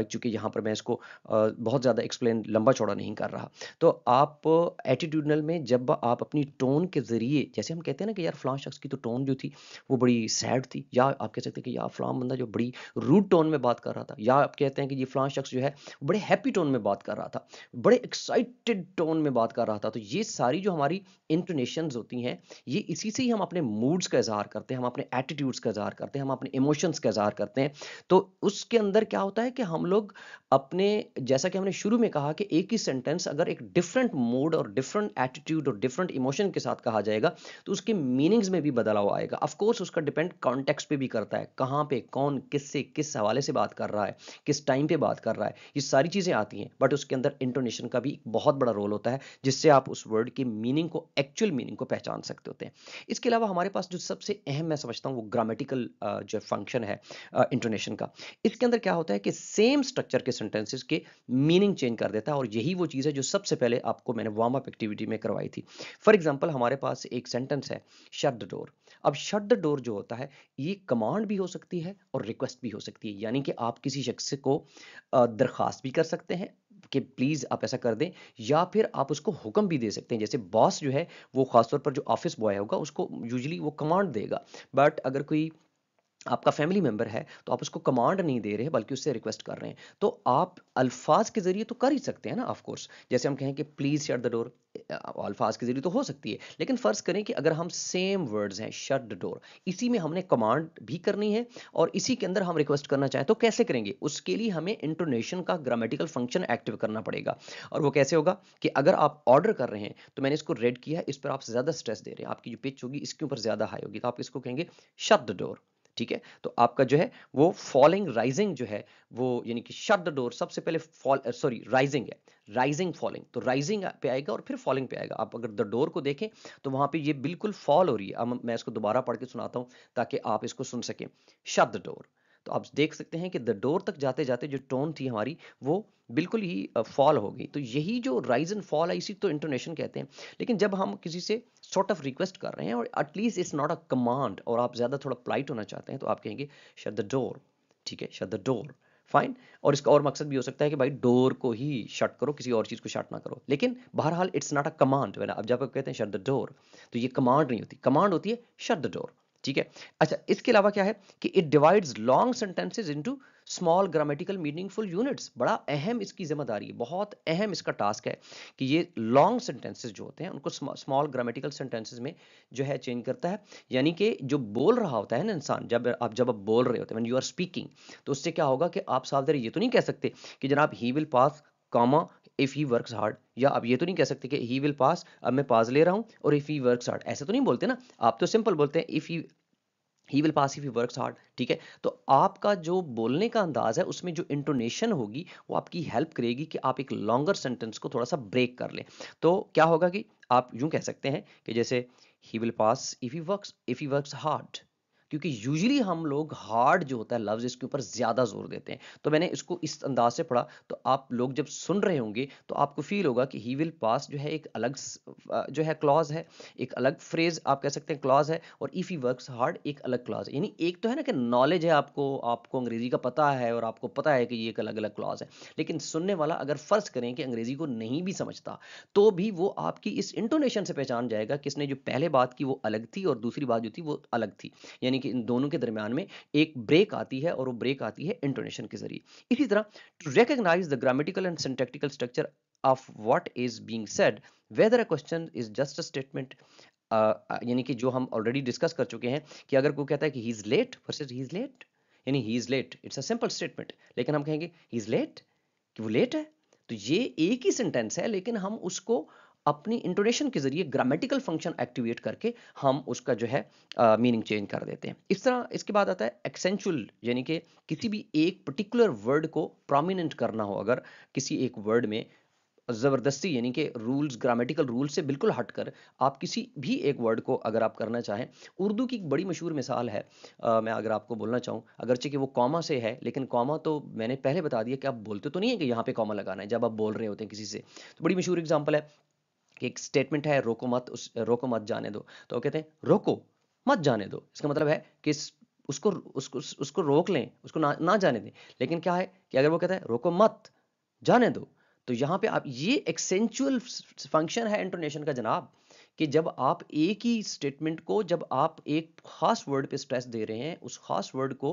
चूंकि यहाँ पर मैं इसको बहुत ज़्यादा एक्सप्लेन लंबा चौड़ा नहीं कर रहा। तो आप एटीट्यूडनल में जब आप अपनी टोन के ज़रिए, जैसे हम कहते हैं ना कि यार फ़लाँ शख्स की तो टोन जो थी वो बड़ी सैड थी, या आप कह सकते हैं कि यार फ़लाँ बंदा जो बड़ी रूड टोन में बात कर रहा था, या आप कहते हैं कि ये फ़लाँ शख्स जो है बड़े हैप्पी टोन में बात कर रहा था, बड़े एक्साइटेड टोन में बात कर रहा था। तो ये सारी जो हमारी इंटोनेशंस होती हैं, ये इसी से ही हम अपने मूड्स का इज़हार करते हैं, हम अपने एटीट्यूड्स का इज़हार करते हैं, हम अपने इमोशंस का इज़हार करते हैं। तो उसके अंदर क्या होता है कि हम लोग अपने, जैसा कि हमने शुरू में कहा कि एक ही सेंटेंस अगर एक डिफरेंट मूड और डिफरेंट एटीट्यूड और डिफरेंट इमोशन के साथ कहा जाएगा तो उसके मीनिंग्स में भी बदलाव आएगा। ऑफ कोर्स उसका डिपेंड कॉन्टेक्स्ट पे भी करता है, कहाँ पे कौन किससे किस हवाले से बात कर रहा है, किस टाइम पे बात कर रहा है, ये सारी चीजें आती हैं। बट उसके अंदर इंटोनेशन का भी एक बहुत बड़ा रोल होता है जिससे आप उस वर्ड के मीनिंग को, एक्चुअल मीनिंग को पहचान सकते होते हैं। इसके अलावा हमारे पास जो सबसे अहम मैं समझता हूँ वो ग्रामेटिकल जो फंक्शन है इंटोनेशन का। इसके अंदर क्या होता है कि सेम स्ट्रक्चर के सेंटेंसेस के मीनिंग चेंज कर देता है, और यही वो चीज़ है जो सबसे पहले आपको मैंने वार्म अप एक्टिविटी में करवाई थी। फॉर एग्जांपल हमारे पास एक सेंटेंस है, शट द डोर। अब शट द डोर जो होता है ये कमांड भी हो सकती है और रिक्वेस्ट भी हो सकती है, यानी कि आप किसी शख्स को दरखास्त भी कर सकते हैं कि प्लीज आप ऐसा कर दें, या फिर आप उसको हुक्म भी दे सकते हैं। जैसे बॉस जो है वो खासतौर पर जो ऑफिस बॉय होगा उसको यूजुअली वो कमांड देगा, बट अगर कोई आपका फैमिली मेंबर है तो आप उसको कमांड नहीं दे रहे बल्कि उससे रिक्वेस्ट कर रहे हैं। तो आप अल्फाज के जरिए तो कर ही सकते हैं ना, ऑफ कोर्स। जैसे हम कहें कि प्लीज शट द डोर, अल्फाज के जरिए तो हो सकती है, लेकिन फर्ज करें कि अगर हम सेम वर्ड्स हैं शट द डोर, इसी में हमने कमांड भी करनी है और इसी के अंदर हम रिक्वेस्ट करना चाहें तो कैसे करेंगे। उसके लिए हमें इंटोनेशन का ग्रामेटिकल फंक्शन एक्टिव करना पड़ेगा। और वो कैसे होगा कि अगर आप ऑर्डर कर रहे हैं तो मैंने इसको रेड किया है, इस पर आप ज्यादा स्ट्रेस दे रहे हैं, आपकी जो पिच होगी इसके ऊपर ज्यादा हाई होगी, तो आप इसको कहेंगे शट द डोर। ठीक है, तो आपका जो है वो फॉलिंग राइजिंग जो है वो, यानी कि शट द डोर सबसे पहले फॉल, सॉरी राइजिंग है, राइजिंग फॉलिंग, तो राइजिंग पे आएगा और फिर फॉलिंग पे आएगा। आप अगर द डोर को देखें तो वहां पे ये बिल्कुल फॉल हो रही है। अब मैं इसको दोबारा पढ़ के सुनाता हूं ताकि आप इसको सुन सकें। शट द डोर, तो आप देख सकते हैं कि द डोर तक जाते जाते जो टोन थी हमारी वो बिल्कुल ही फॉल हो गई। तो यही जो राइज एंड फॉल है इसी तो इंटोनेशन कहते हैं। लेकिन जब हम किसी से सॉर्ट ऑफ रिक्वेस्ट कर रहे हैं और at least it's not a command और आप ज्यादा थोड़ा पोलाइट होना चाहते हैं तो आप कहेंगे शट द डोर। ठीक है, शट द डोर। फाइन। और इसका और मकसद भी हो सकता है कि भाई डोर को ही शट करो, किसी और चीज को शट ना करो, लेकिन बहरहाल इट्स नॉट अ कमांड। अब जब आप कहते हैं शट द डोर, तो ये कमांड नहीं होती, कमांड होती है शट द डोर। ठीक है। अच्छा, इसके अलावा क्या है कि it divides long sentences into small grammatical meaningful units. बड़ा अहम इसकी जिम्मेदारी है, बहुत अहम इसका टास्क है कि ये लॉन्ग सेंटेंसेज जो होते हैं उनको स्मॉल ग्रामेटिकल सेंटेंसेज में जो है चेंज करता है। यानी कि जो बोल रहा होता है ना इंसान, जब आप बोल रहे होते हैं, व्हेन यू आर स्पीकिंग, तो उससे क्या होगा कि आप साफ ये तो नहीं कह सकते कि जनाब he will pass comma if he works hard, या आप ये तो नहीं कह सकते कि ही विल पास, अब मैं पास ले रहा हूं और इफ ही वर्क्स हार्ड, ऐसे तो नहीं बोलते ना। आप तो सिंपल बोलते हैं if he will pass if he works hard. ठीक है। तो आपका जो बोलने का अंदाज है उसमें जो इंटोनेशन होगी वो आपकी हेल्प करेगी कि आप एक लॉन्गर सेंटेंस को थोड़ा सा ब्रेक कर लें। तो क्या होगा कि आप यूं कह सकते हैं कि जैसे he will pass if he works hard, क्योंकि यूजुअली हम लोग हार्ड जो होता है लफ्ज, इसके ऊपर ज्यादा जोर देते हैं। तो मैंने इसको इस अंदाज से पढ़ा, तो आप लोग जब सुन रहे होंगे तो आपको फील होगा कि ही विल पास जो है एक अलग जो है क्लॉज है, एक अलग फ्रेज आप कह सकते हैं क्लॉज है, और इफ ही वर्क्स हार्ड एक अलग क्लॉज है। यानी एक तो है ना कि नॉलेज है, आपको आपको अंग्रेजी का पता है और आपको पता है कि ये एक अलग अलग क्लॉज है, लेकिन सुनने वाला अगर फर्ज करें कि अंग्रेजी को नहीं भी समझता, तो भी वो आपकी इस इंटोनेशन से पहचान जाएगा कि इसने जो पहले बात की वो अलग थी और दूसरी बात जो थी वो अलग थी। यानी कि इन दोनों के दरमियान में एक ब्रेक आती है, और वो ब्रेक आती है इंटोनेशन के जरिए। इसी तरह to recognize the grammatical and syntactical structure of what is being said, whether a question is just a statement, यानी कि जो हम ऑलरेडी डिस्कस कर चुके हैं कि अगर कोई कहता है कि he is late versus he is late, यानी he is late it's a simple statement, लेकिन हम कहेंगे ही इज लेट कि वो लेट है, तो ये एक ही सेंटेंस है, लेकिन हम उसको अपनी इंटोनेशन के जरिए ग्रामेटिकल फंक्शन एक्टिवेट करके हम उसका जो है मीनिंग चेंज कर देते हैं। इस तरह इसके बाद आता है एक्सेंचुअल, यानी कि किसी भी एक पर्टिकुलर वर्ड को प्रोमिनेंट करना हो, अगर किसी एक वर्ड में जबरदस्ती, यानी कि रूल्स, ग्रामेटिकल रूल से बिल्कुल हटकर आप किसी भी एक वर्ड को अगर आप करना चाहें। उर्दू की एक बड़ी मशहूर मिसाल है, मैं अगर आपको बोलना चाहूँ, अगरचे कि वो कॉमा से है, लेकिन कॉमा तो मैंने पहले बता दिया कि आप बोलते तो नहीं है कि यहाँ पे कॉमा लगाना है जब आप बोल रहे होते हैं किसी से। तो बड़ी मशहूर एग्जांपल है कि एक स्टेटमेंट है रोको मत, रोको मत जाने दो, तो वो कहते हैं रोको मत जाने दो, इसका मतलब है कि उसको उसको उसको रोक लें, उसको ना जाने दें। लेकिन क्या है कि अगर वो कहता है रोको मत जाने दो, तो यहां पे आप ये एक्सेंचुअल फंक्शन है इंटोनेशन का जनाब, कि जब आप एक ही स्टेटमेंट को, जब आप एक खास वर्ड पे स्ट्रेस दे रहे हैं, उस खास वर्ड को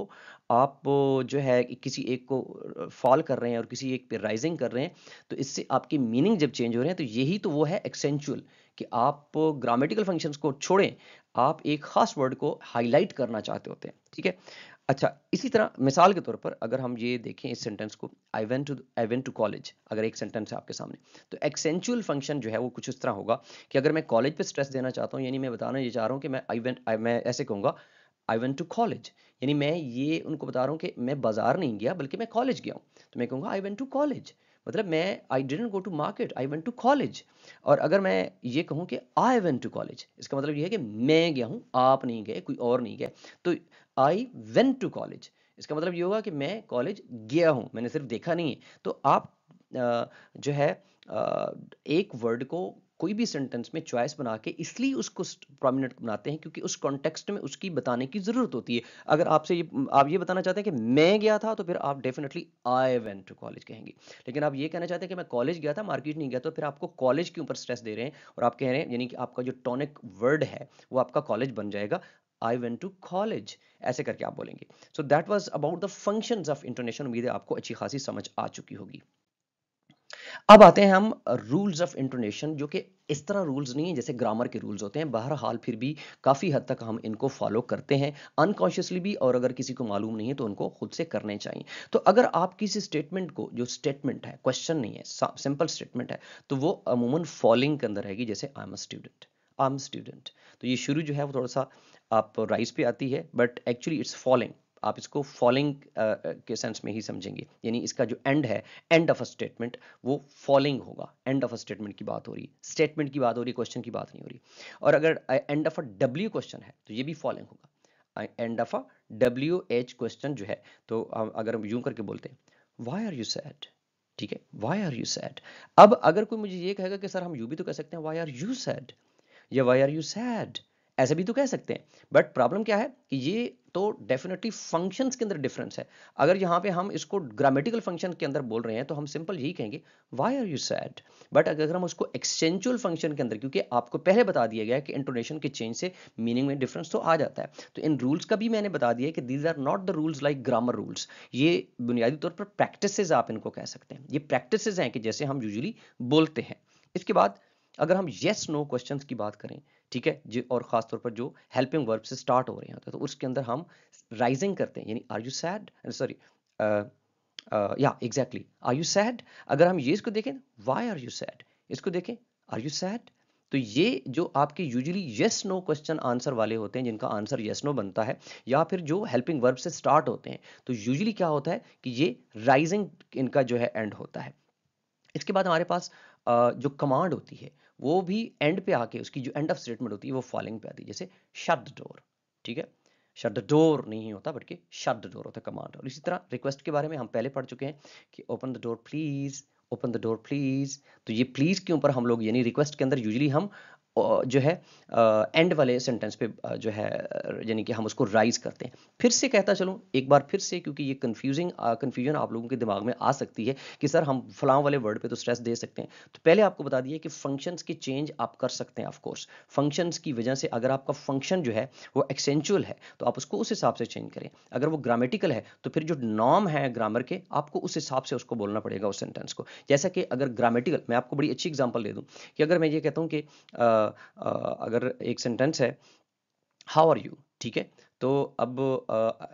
आप जो है किसी एक को फॉल कर रहे हैं और किसी एक पे राइजिंग कर रहे हैं, तो इससे आपकी मीनिंग जब चेंज हो रहे हैं, तो यही तो वो है एक्सेंचुअल, कि आप ग्रामेटिकल फंक्शंस को छोड़ें, आप एक खास वर्ड को हाईलाइट करना चाहते होते हैं। ठीक है। अच्छा, इसी तरह मिसाल के तौर पर अगर हम ये देखें इस सेंटेंस को, आई वेंट टू कॉलेज, अगर एक सेंटेंस है आपके सामने, तो एक्सेंचुअल फंक्शन जो है वो कुछ इस तरह होगा कि अगर मैं कॉलेज पे स्ट्रेस देना चाहता हूँ, यानी मैं बताना ये चाह रहा हूँ कि मैं ऐसे कहूँगा आई वेंट टू कॉलेज, यानी मैं ये उनको बता रहा हूँ कि मैं बाजार नहीं गया बल्कि मैं कॉलेज गया हूँ, तो मैं कहूँगा आई वेंट टू कॉलेज, मतलब मैं I didn't go to market, I went to college. और अगर मैं ये कहूँ कि आई वेंट टू कॉलेज, इसका मतलब ये है कि मैं गया हूँ, आप नहीं गए, कोई और नहीं गया, तो आई वेंट टू कॉलेज, इसका मतलब ये होगा कि मैं कॉलेज गया हूं, मैंने सिर्फ देखा नहीं है। तो आप जो है एक वर्ड को कोई भी सेंटेंस में चॉइस बना के इसलिए उसको प्रोमिनेंट बनाते हैं क्योंकि उस कॉन्टेक्स्ट में उसकी बताने की जरूरत होती है। अगर आपसे आप ये बताना चाहते हैं कि मैं गया था, तो फिर आप definitely I went to college कहेंगे। लेकिन आप ये कहना चाहते हैं कि मैं कॉलेज गया था, मार्केट नहीं गया, तो फिर आपको कॉलेज के ऊपर स्ट्रेस दे रहे हैं और आप कह रहे हैं, यानी कि आपका जो टॉनिक वर्ड है वो आपका कॉलेज बन जाएगा, आई वेंट टू कॉलेज, ऐसे करके आप बोलेंगे। So that was about the functions of intonation. उम्मीद है आपको अच्छी खासी समझ आ चुकी होगी। अब आते हैं हम रूल्स ऑफ इंटोनेशन, जो कि इस तरह रूल्स नहीं है जैसे ग्रामर के रूल्स होते हैं, बहरहाल फिर भी काफ़ी हद तक हम इनको फॉलो करते हैं अनकॉन्शियसली भी, और अगर किसी को मालूम नहीं है तो उनको खुद से करने चाहिए। तो अगर आप किसी स्टेटमेंट को, जो स्टेटमेंट है, क्वेश्चन नहीं है, सिंपल स्टेटमेंट है, तो वो अमूमन फॉलोइंग के अंदर रहेगी, जैसे I am a student, I am student. तो ये शुरू जो है वो थोड़ा सा आप राइज पे आती है, बट एक्चुअली इट्स फॉलोइंग, आप इसको फॉलोइंग के सेंस में ही समझेंगे, यानी इसका जो एंड है, एंड ऑफ अ स्टेटमेंट, वो फॉलोइंग होगा। एंड ऑफ अ स्टेटमेंट की बात हो रही है, स्टेटमेंट की बात हो रही है, क्वेश्चन की बात नहीं हो रही। और अगर end of a W question है तो ये भी फॉलोइंग होगा। End of a W H question जो है, तो अगर हम यूं करके बोलते हैं व्हाई आर यू सैड, ठीक है, व्हाई आर यू सैड। अब अगर कोई मुझे ये कहेगा कि सर हम यूं भी तो कह सकते हैं व्हाई आर यू सैड, या व्हाई आर यू सैड, ऐसे भी तो कह सकते हैं, बट प्रॉब्लम क्या है कि ये तो डेफिनेटली फंक्शंस के अंदर डिफरेंस है। अगर यहाँ पे हम इसको ग्रामेटिकल फंक्शन के अंदर बोल रहे हैं तो हम सिंपल यही कहेंगे why are you sad. But अगर हम उसको एक्सटेंचुअल फंक्शन के अंदर, क्योंकि आपको पहले बता दिया गया है कि इंटोनेशन के चेंज से मीनिंग में डिफरेंस तो आ जाता है, तो इन रूल्स का भी मैंने बता दिया है कि these are not the rules like grammar rules. ये बुनियादी तौर पर प्रैक्टिसेस आप इनको कह सकते हैं, ये प्रैक्टिसेस हैं कि जैसे हम यूजुअली बोलते हैं। इसके बाद अगर हम येस नो क्वेश्चंस की बात करें, ठीक है जी, और खासतौर पर जो हेल्पिंग वर्ब से स्टार्ट हो रहे हैं तो उसके अंदर हम राइजिंग करते हैं, यानी आर यू सैड, सॉरी या एग्जैक्टली आर यू सैड। अगर हम ये इसको देखें व्हाई आर यू सैड, इसको देखें आर यू सैड। तो ये जो आपके usually yes no question answer वाले होते हैं जिनका आंसर येस नो बनता है, या फिर जो हेल्पिंग वर्ब से स्टार्ट होते हैं, तो यूजुअली क्या होता है कि ये राइजिंग इनका जो है एंड होता है। इसके बाद हमारे पास जो कमांड होती है वो भी एंड पे आके उसकी जो एंड ऑफ स्टेटमेंट होती है वो फॉलोइंग पे आती है, जैसे शट द डोर, ठीक है। शट द डोर नहीं होता बल्कि शट द डोर होता है कमांड। और इसी तरह रिक्वेस्ट के बारे में हम पहले पढ़ चुके हैं कि open the door please, open the door please. तो ये प्लीज के ऊपर हम लोग, यानी रिक्वेस्ट के अंदर यूजुअली हम जो है एंड वाले सेंटेंस पे जो है यानी कि हम उसको राइज करते हैं। फिर से कहता चलूं एक बार फिर से, क्योंकि ये कंफ्यूजन आप लोगों के दिमाग में आ सकती है कि सर हम फलां वाले वर्ड पे तो स्ट्रेस दे सकते हैं। तो पहले आपको बता दिया कि फंक्शंस के चेंज आप कर सकते हैं। ऑफ कोर्स फंक्शंस की वजह से अगर आपका फंक्शन जो है वो एक्सेंचुअल है तो आप उसको उस हिसाब से चेंज करें, अगर वो ग्रामेटिकल है तो फिर जो नॉर्म है ग्रामर के आपको उस हिसाब से उसको बोलना पड़ेगा उस सेंटेंस को। जैसा कि अगर ग्रामेटिकल, मैं आपको बड़ी अच्छी एग्जांपल दे दूं कि अगर मैं ये कहता हूं कि अगर एक सेंटेंस है हाउ आर यू, ठीक है। तो अब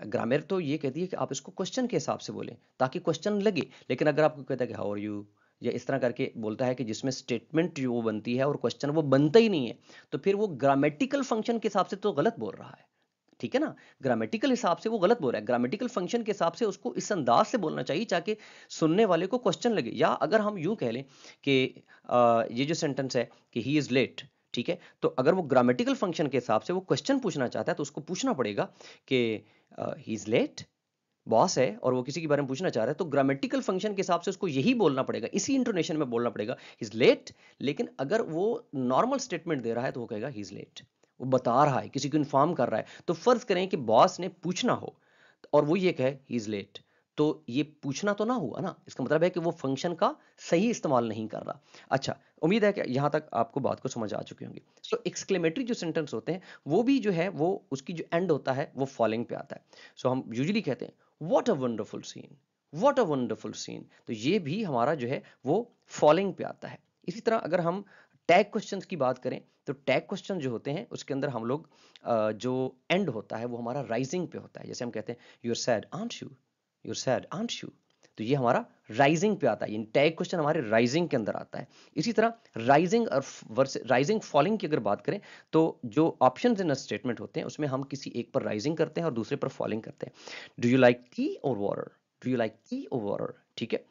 ग्रामर तो ये कहती है कि आप इसको क्वेश्चन के हिसाब से बोलें ताकि क्वेश्चन लगे, लेकिन अगर आपको कहता है कि हाउ आर यू, या इस तरह करके बोलता है कि जिसमें स्टेटमेंट जो वो बनती है और क्वेश्चन वो बनता ही नहीं है, तो फिर वो ग्रामेटिकल फंक्शन के हिसाब से तो गलत बोल रहा है, ठीक है ना। ग्रामेटिकल हिसाब से वो गलत बोल रहा है, ग्रामेटिकल फंक्शन के हिसाब से उसको इस अंदाज से बोलना चाहिए ताकि सुनने वाले को क्वेश्चन लगे। या अगर हम यूं कह लें कि ये जो सेंटेंस है कि ही इज लेट, ठीक है, तो अगर वो ग्रामेटिकल फंक्शन के हिसाब से वो क्वेश्चन पूछना चाहता है तो उसको पूछना पड़ेगा कि ही इज लेट, बॉस है और वो किसी के बारे में पूछना चाह रहा है, तो ग्रामेटिकल फंक्शन के हिसाब से उसको यही बोलना पड़ेगा, इसी इंटोनेशन में बोलना पड़ेगा ही इज लेट। लेकिन अगर वो नॉर्मल स्टेटमेंट दे रहा है तो वो कहेगा ही इज लेट, वो बता रहा है, किसी को इन्फॉर्म कर रहा है। तो फर्ज करें कि बॉस ने पूछना हो और वो ये कहे ही इज लेट, तो ये पूछना तो ना हुआ ना, इसका मतलब है कि वो फंक्शन का सही इस्तेमाल नहीं कर रहा। अच्छा, उम्मीद है कि यहां तक आपको बात को समझ आ चुकी होंगी। सो एक्सक्लेमेटरी जो सेंटेंस होते हैं वो भी जो है वो उसकी जो एंड होता है वो फॉलोइंग पे आता है। सो हम यूजुअली कहते हैं what a wonderful scene, what a wonderful scene, तो ये भी हमारा जो है वो फॉलोइंग पे आता है। इसी तरह अगर हम टैग क्वेश्चंस की बात करें तो टैग क्वेश्चन जो होते हैं उसके अंदर हम लोग जो एंड होता है वो हमारा राइजिंग पे होता है। जैसे हम कहते हैं you are sad aren't you, you are sad aren't you, तो ये हमारा राइजिंग पे आता है, यानी टैग क्वेश्चन हमारे राइजिंग के अंदर आता है। इसी तरह राइजिंग और राइजिंग फॉलिंग की अगर बात करें तो जो ऑप्शंस इन स्टेटमेंट होते हैं उसमें हम किसी एक पर राइजिंग करते हैं और दूसरे पर फॉलिंग करते हैं। डू यू लाइक टी और water, do you like T और वाटर, ठीक है।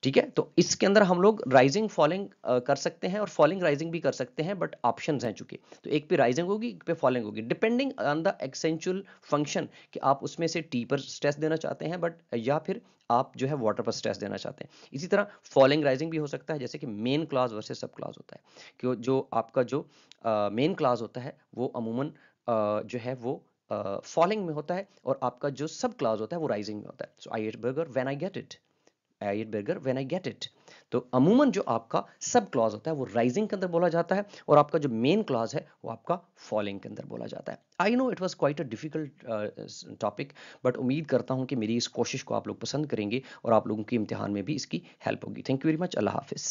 ठीक है, तो इसके अंदर हम लोग राइजिंग फॉलिंग कर सकते हैं और फॉलिंग राइजिंग भी कर सकते हैं, बट ऑप्शंस हैं चूंकि, तो एक पे राइजिंग होगी एक पे फॉलिंग होगी, डिपेंडिंग ऑन द एक्सेंचुअल फंक्शन कि आप उसमें से टी पर स्ट्रेस देना चाहते हैं बट, या फिर आप जो है वाटर पर स्ट्रेस देना चाहते हैं। इसी तरह फॉलिंग राइजिंग भी हो सकता है, जैसे कि मेन क्लास वर्सेस सब क्लास होता है कि जो आपका जो मेन क्लास होता है वो अमूमन जो है वो फॉलिंग में होता है और आपका जो सब क्लास होता है वो राइजिंग में होता है। So I eat burger when I get it, I eat burger when I get it. तो अमूमन जो आपका सब क्लॉज होता है वो राइजिंग के अंदर बोला जाता है और आपका जो मेन क्लॉज है वो आपका फॉलिंग के अंदर बोला जाता है। I know it was quite a difficult topic, but उम्मीद करता हूं कि मेरी इस कोशिश को आप लोग पसंद करेंगे और आप लोगों के इम्तिहान में भी इसकी हेल्प होगी। Thank you very much, Allah Hafiz.